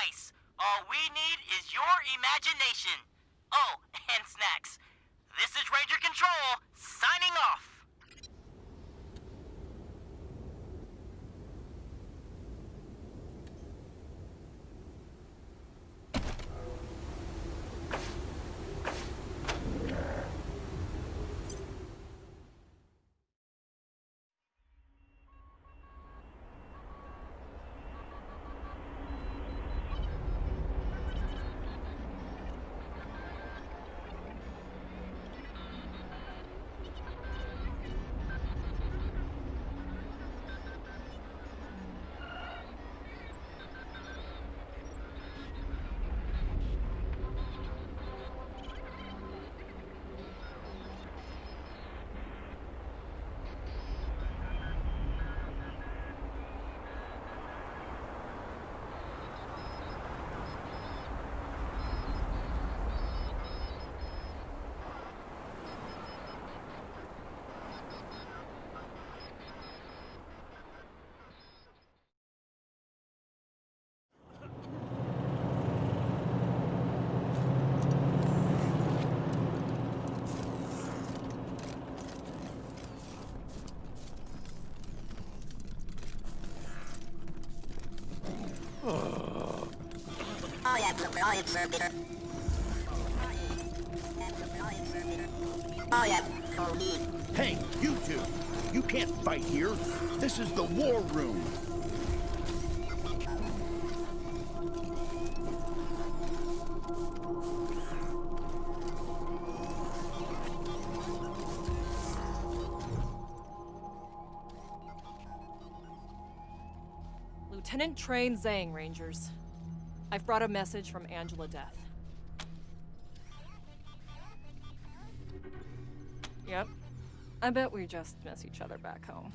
nice. All we need is your imagination. Oh, and snacks. This is Ranger Control, signing off. Hey, you two! You can't fight here. This is the war room. Lieutenant Train Zhang, Rangers. I've brought a message from Angela Death. Yep. I bet we just miss each other back home.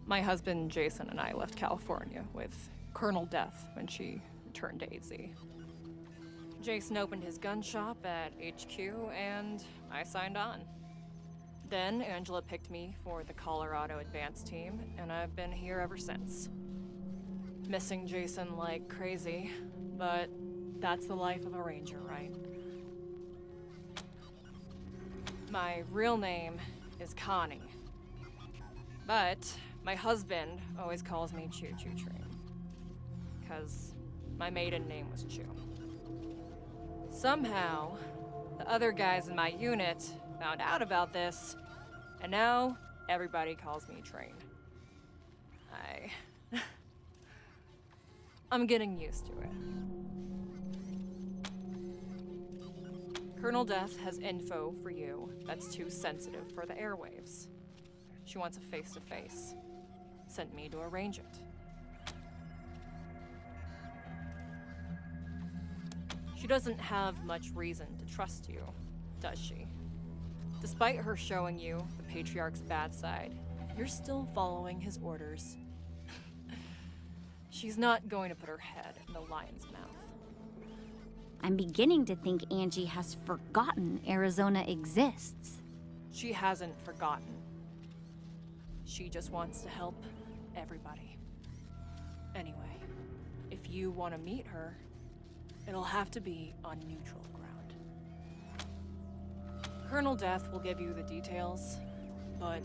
My husband, Jason, and I left California with Colonel Death when she returned to AZ. Jason opened his gun shop at HQ, and I signed on. Then Angela picked me for the Colorado Advance team, and I've been here ever since. Missing Jason like crazy, but that's the life of a ranger, right? My real name is Connie. But my husband always calls me Choo Choo Train. 'Cause my maiden name was Choo. Somehow, the other guys in my unit found out about this, and now everybody calls me Train. I'm getting used to it. Colonel Death has info for you that's too sensitive for the airwaves. She wants a face-to-face. Sent me to arrange it. She doesn't have much reason to trust you, does she? Despite her showing you the Patriarch's bad side, you're still following his orders. She's not going to put her head in the lion's mouth. I'm beginning to think Angie has forgotten Arizona exists. She hasn't forgotten. She just wants to help everybody. Anyway, if you want to meet her, it'll have to be on neutral ground. Colonel Death will give you the details, but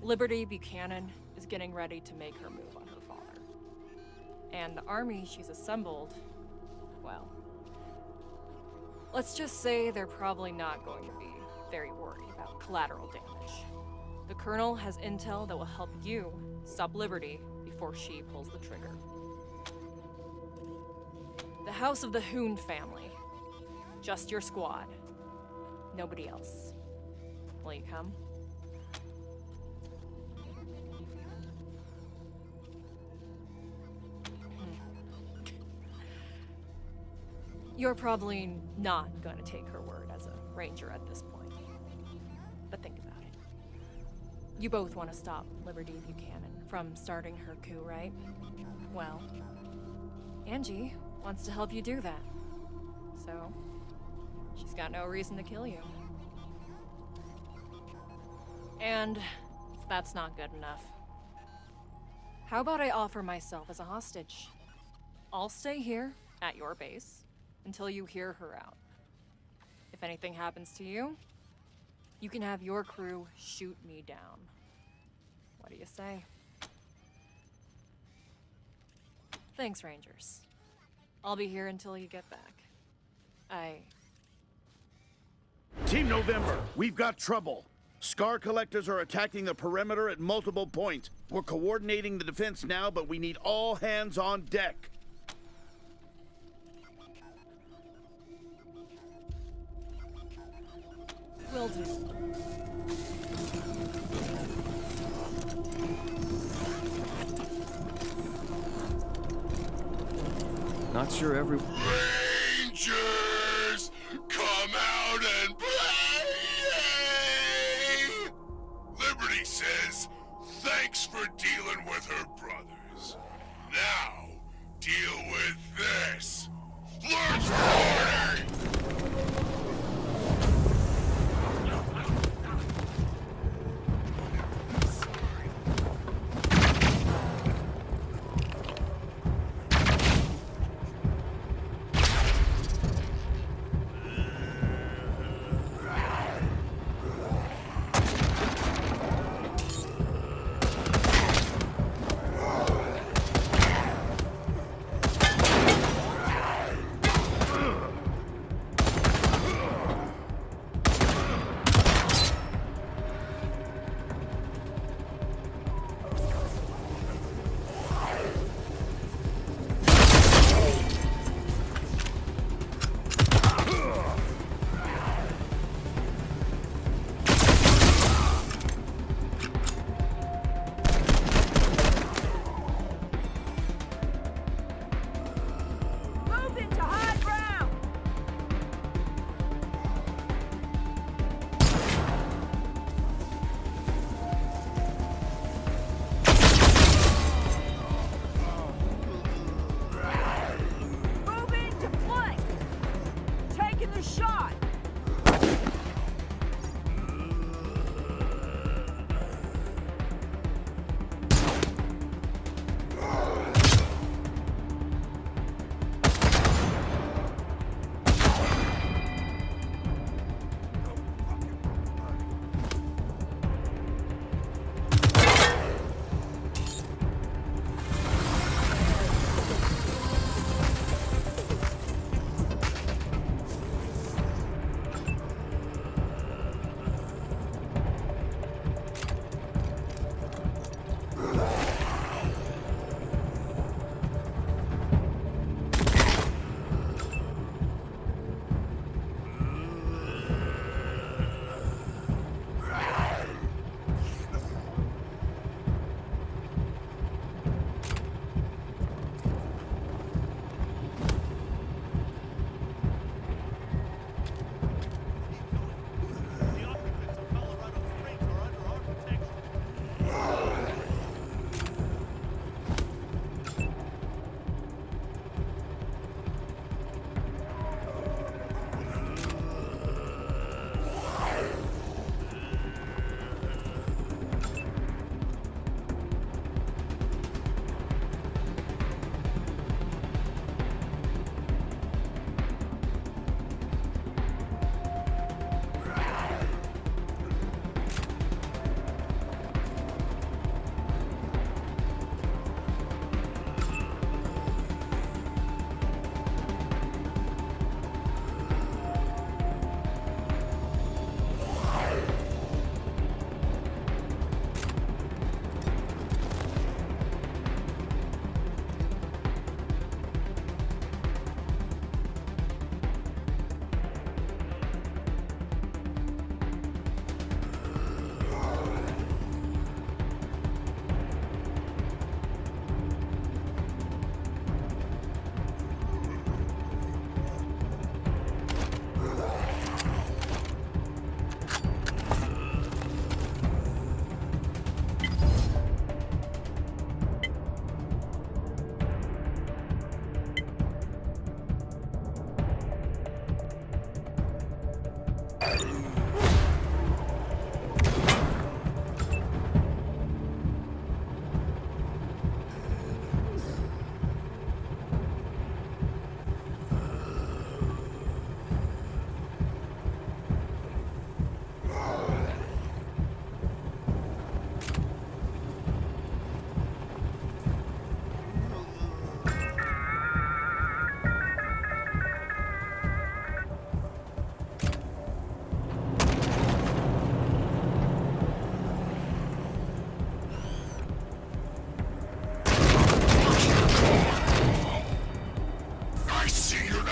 Liberty Buchanan is getting ready to make her move on her father. And the army she's assembled, well, let's just say they're probably not going to be very worried about collateral damage. The Colonel has intel that will help you stop Liberty before she pulls the trigger. The House of the Hoon family. Just your squad. Nobody else. Will you come? You're probably not going to take her word as a ranger at this point. But think about it. You both want to stop Liberty Buchanan from starting her coup, right? Well, Angie wants to help you do that. So, she's got no reason to kill you. And if that's not good enough, how about I offer myself as a hostage? I'll stay here at your base until you hear her out. If anything happens to you, you can have your crew shoot me down. What do you say? Thanks, Rangers. I'll be here until you get back. Team November, we've got trouble. Scar collectors are attacking the perimeter at multiple points. We're coordinating the defense now, but we need all hands on deck. Will do. Not sure every... Rangers, come out and play! Liberty says, thanks for dealing with her brothers. Now, deal with this. Large party!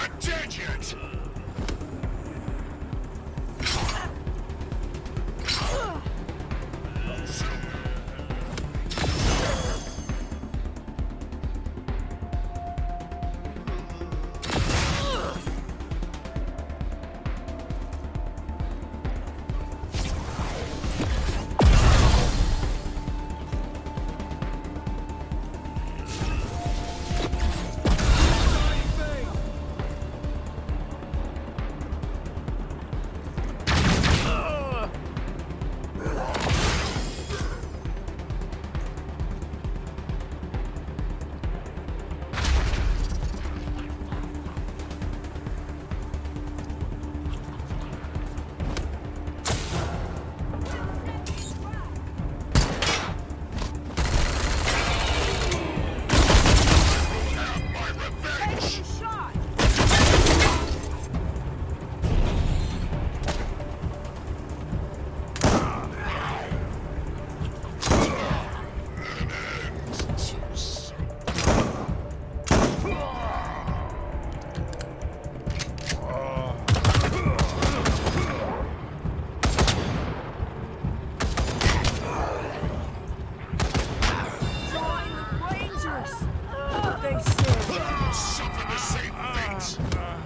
not dead yet! Suffer the same fate!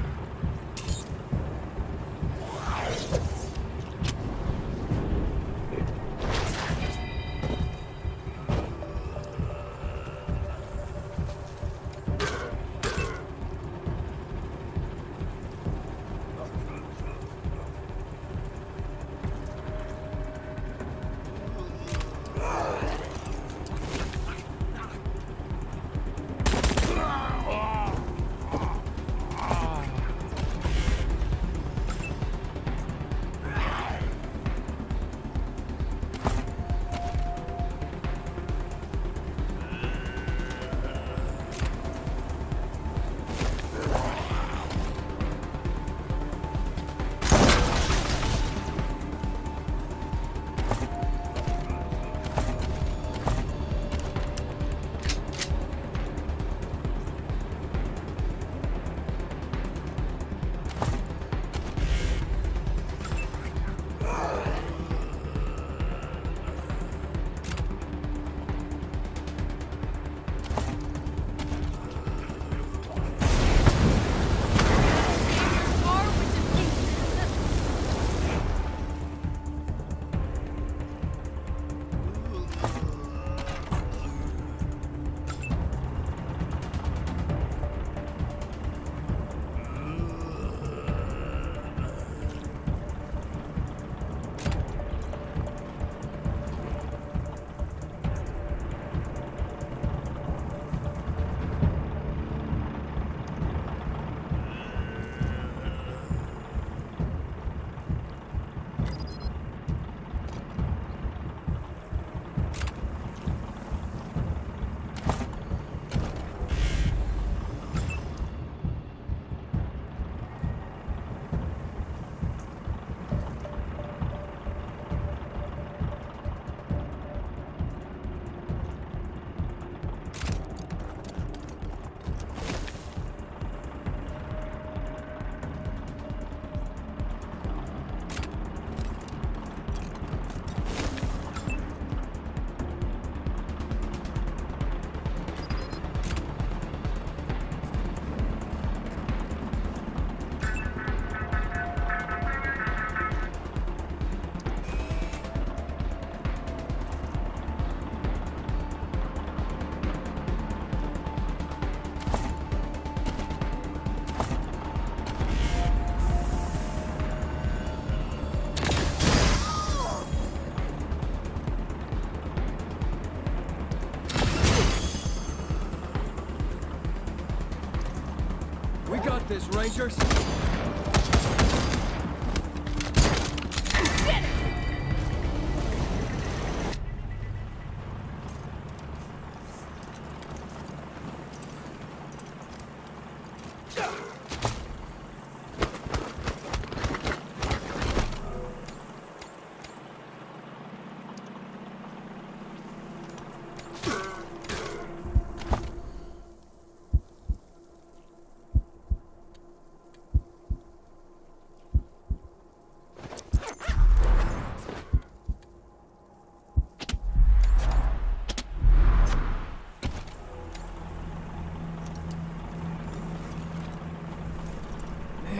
this, Rangers.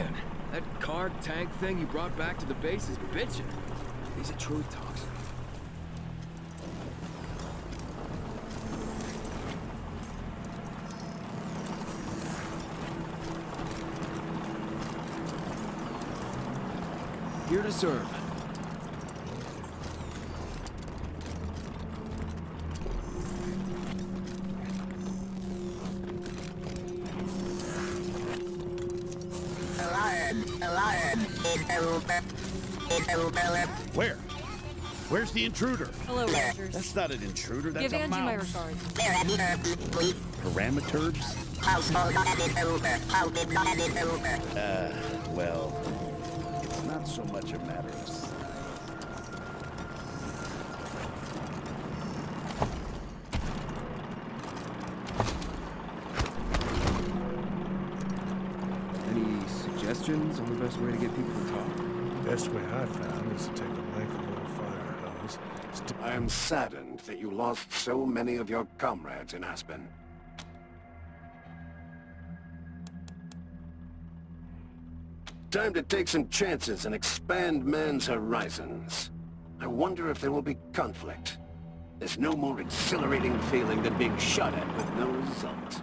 Man, that car tank thing you brought back to the base is bitchin'. He's a truth talks. Here to serve. Where? Where's the intruder? Hello, Rangers. That's not an intruder, that's Give a Angie my mouse. regards. Parameters? Well, it's not so much a matter of size. Any suggestions on the best way to get people to talk? Best way I found is to take a length of old fire hose. I am saddened that you lost so many of your comrades in Aspen. Time to take some chances and expand man's horizons. I wonder if there will be conflict. There's no more exhilarating feeling than being shot at with no result.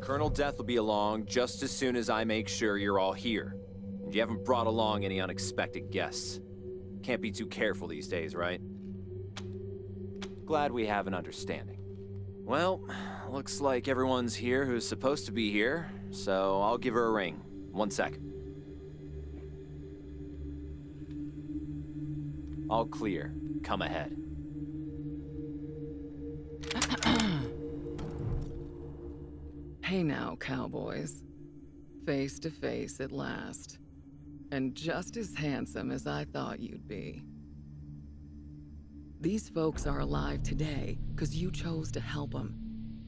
Colonel Death will be along just as soon as I make sure you're all here. And you haven't brought along any unexpected guests. Can't be too careful these days, right? Glad we have an understanding. Well, looks like everyone's here who's supposed to be here, so I'll give her a ring. 1 sec. All clear. Come ahead. Hey now, cowboys. Face to face at last. And just as handsome as I thought you'd be. These folks are alive today because you chose to help them,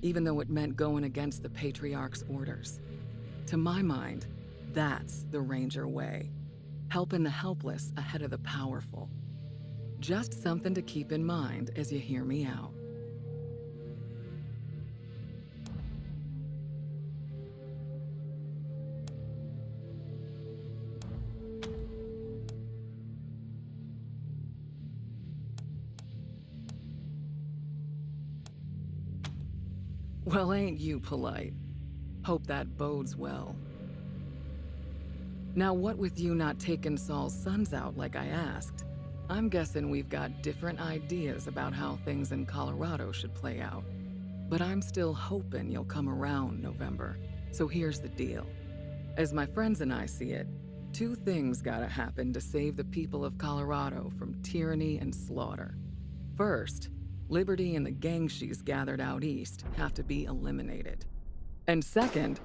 even though it meant going against the Patriarch's orders. To my mind, that's the Ranger way. Helping the helpless ahead of the powerful. Just something to keep in mind as you hear me out. Well, ain't you polite? Hope that bodes well. Now, what with you not taking Saul's sons out like I asked, I'm guessing we've got different ideas about how things in Colorado should play out. But I'm still hoping you'll come around, November. So here's the deal. As my friends and I see it, 2 things gotta happen to save the people of Colorado from tyranny and slaughter. First, Liberty and the gang she's gathered out east have to be eliminated. And second...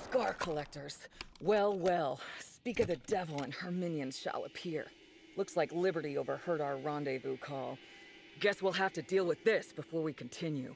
Scar collectors. Well, well. Speak of the devil and her minions shall appear. Looks like Liberty overheard our rendezvous call. Guess we'll have to deal with this before we continue.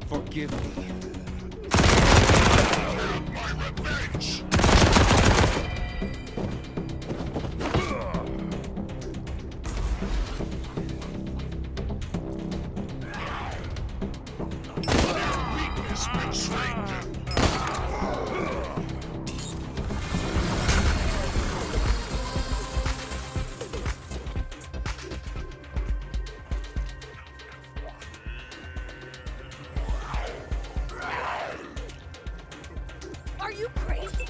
Forgive me. My revenge! Weakness betrayed! Are you crazy?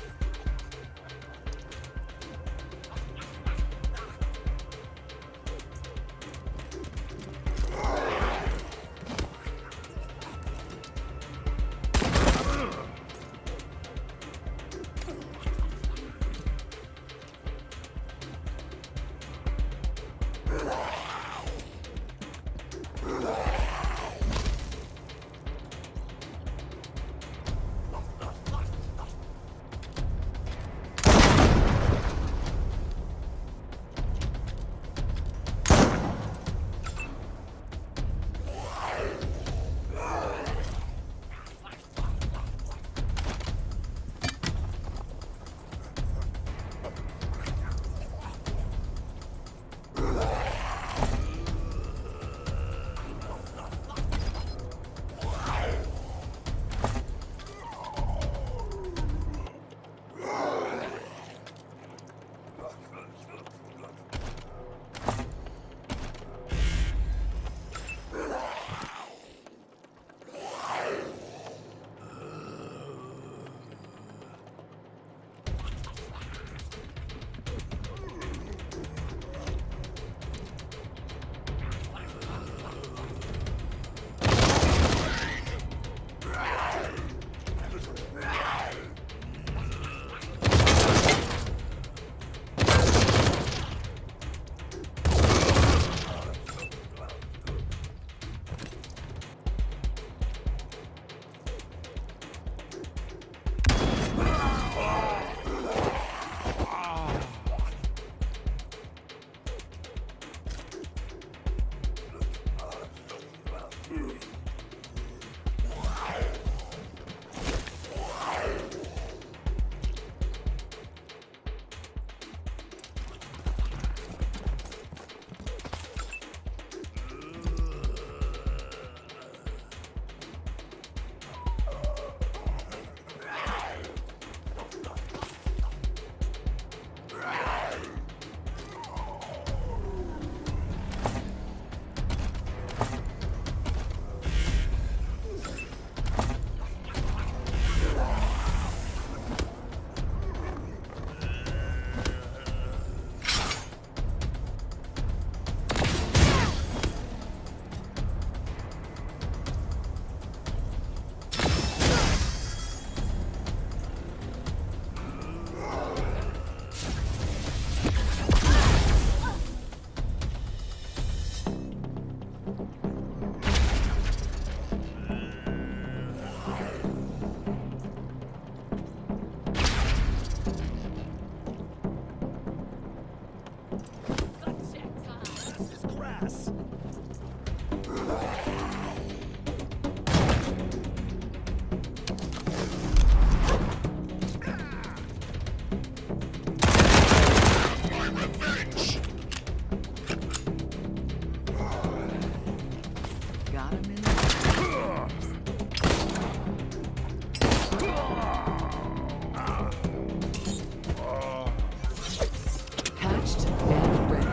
ass! My revenge! Got him in Patched and ready.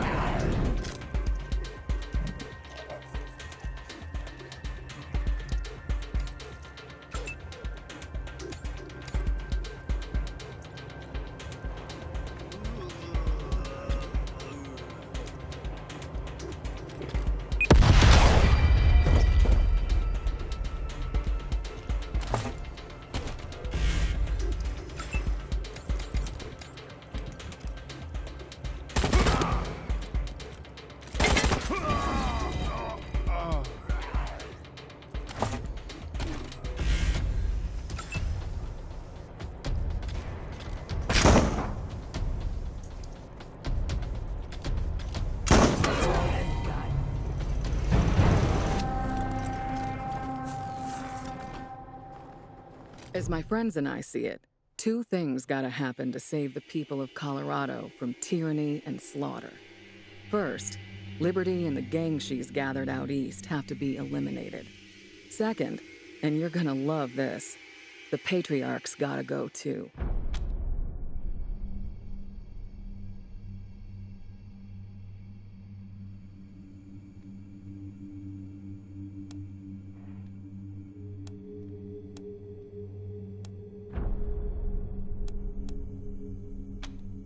As my friends and I see it, two things gotta happen to save the people of Colorado from tyranny and slaughter. First, Liberty and the gang she's gathered out east have to be eliminated. Second, and you're gonna love this, the Patriarch's gotta go too.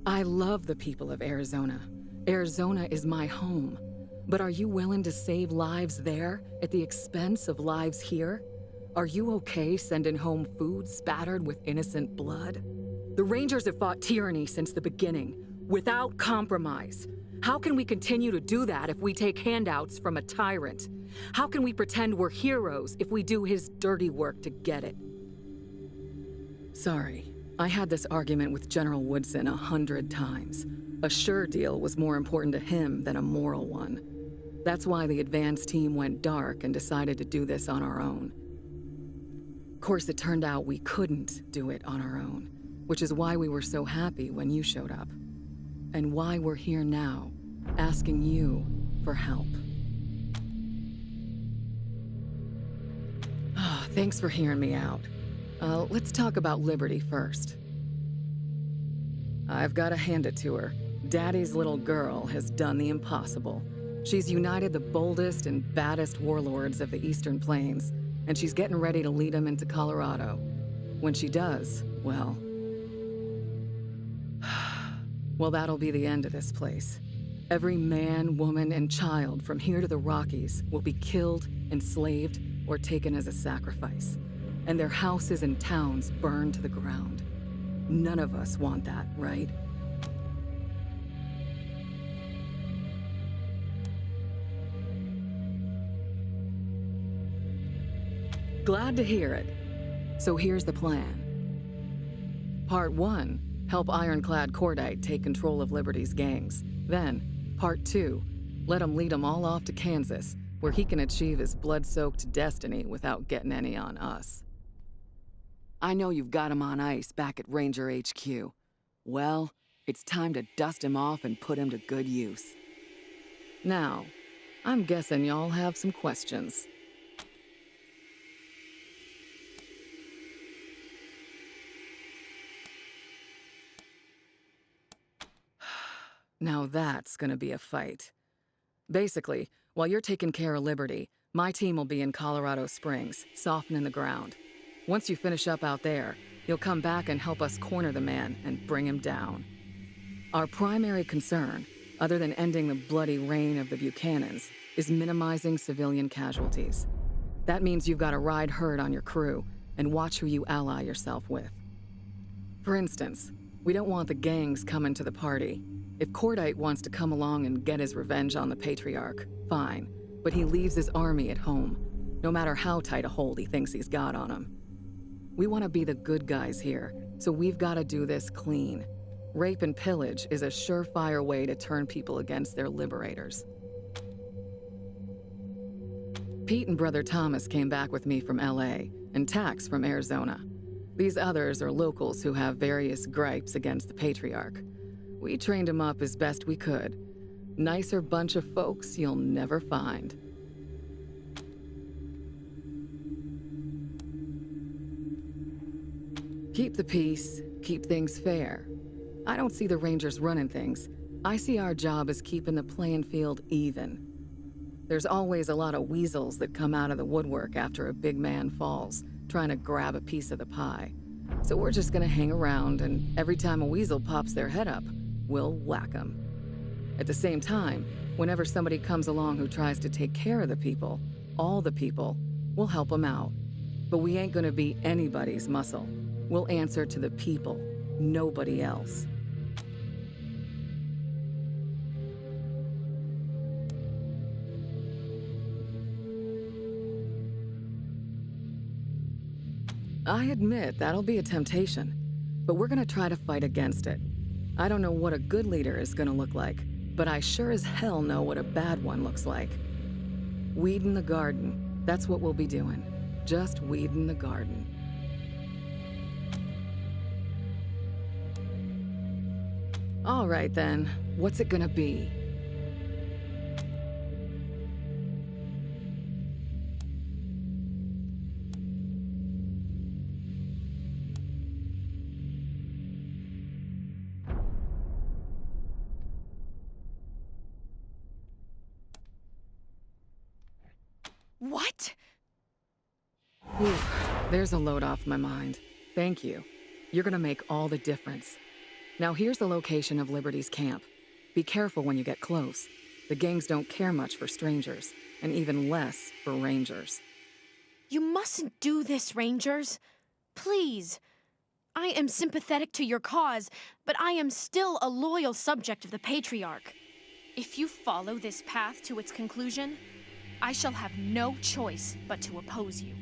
I love the people of Arizona. Arizona is my home. But are you willing to save lives there at the expense of lives here? Are you okay sending home food spattered with innocent blood? The Rangers have fought tyranny since the beginning, without compromise. How can we continue to do that if we take handouts from a tyrant? How can we pretend we're heroes if we do his dirty work to get it? Sorry. I had this argument with General Woodson 100 times. A sure deal was more important to him than a moral one. That's why the advance team went dark and decided to do this on our own. Of course, it turned out we couldn't do it on our own, which is why we were so happy when you showed up. And why we're here now, asking you for help. Thanks for hearing me out. Let's talk about Liberty first. I've got to hand it to her. Daddy's little girl has done the impossible. She's united the boldest and baddest warlords of the Eastern Plains, and she's getting ready to lead them into Colorado. When she does, well, that'll be the end of this place. Every man, woman, and child from here to the Rockies will be killed, enslaved, or taken as a sacrifice. And their houses and towns burned to the ground. None of us want that, right? Glad to hear it. So here's the plan. Part 1, help Ironclad Cordite take control of Liberty's gangs. Then, Part 2, let him lead them all off to Kansas, where he can achieve his blood-soaked destiny without getting any on us. I know you've got him on ice back at Ranger HQ. Well, it's time to dust him off and put him to good use. Now, I'm guessing y'all have some questions. Now that's gonna be a fight. Basically, while you're taking care of Liberty, my team will be in Colorado Springs, softening the ground. Once you finish up out there, you'll come back and help us corner the man and bring him down. Our primary concern, other than ending the bloody reign of the Buchanans, is minimizing civilian casualties. That means you've got to ride herd on your crew and watch who you ally yourself with. For instance, we don't want the gangs coming to the party. If Cordite wants to come along and get his revenge on the Patriarch, fine, but he leaves his army at home, no matter how tight a hold he thinks he's got on him. We want to be the good guys here, so we've got to do this clean. Rape and pillage is a surefire way to turn people against their liberators. Pete and Brother Thomas came back with me from LA, and Tax from Arizona. These others are locals who have various gripes against the Patriarch. We trained them up as best we could. Nicer bunch of folks you'll never find. Keep the peace, keep things fair. I don't see the Rangers running things. I see our job as keeping the playing field even. There's always a lot of weasels that come out of the woodwork after a big man falls, trying to grab a piece of the pie. So we're just gonna hang around, and every time a weasel pops their head up, we'll whack them. At the same time, whenever somebody comes along who tries to take care of the people, all the people, we'll help them out. But we ain't gonna be anybody's muscle. We'll answer to the people, nobody else. I admit that'll be a temptation, but we're gonna try to fight against it. I don't know what a good leader is gonna look like, but I sure as hell know what a bad one looks like. Weeding the garden, that's what we'll be doing. Just weeding the garden. All right then, what's it gonna be? What? Whew, there's a load off my mind. Thank you. You're gonna make all the difference. Now here's the location of Liberty's camp. Be careful when you get close. The gangs don't care much for strangers, and even less for Rangers. You mustn't do this, Rangers. Please. I am sympathetic to your cause, but I am still a loyal subject of the Patriarch. If you follow this path to its conclusion, I shall have no choice but to oppose you.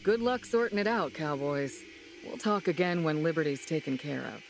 Good luck sorting it out, cowboys. We'll talk again when Liberty's taken care of.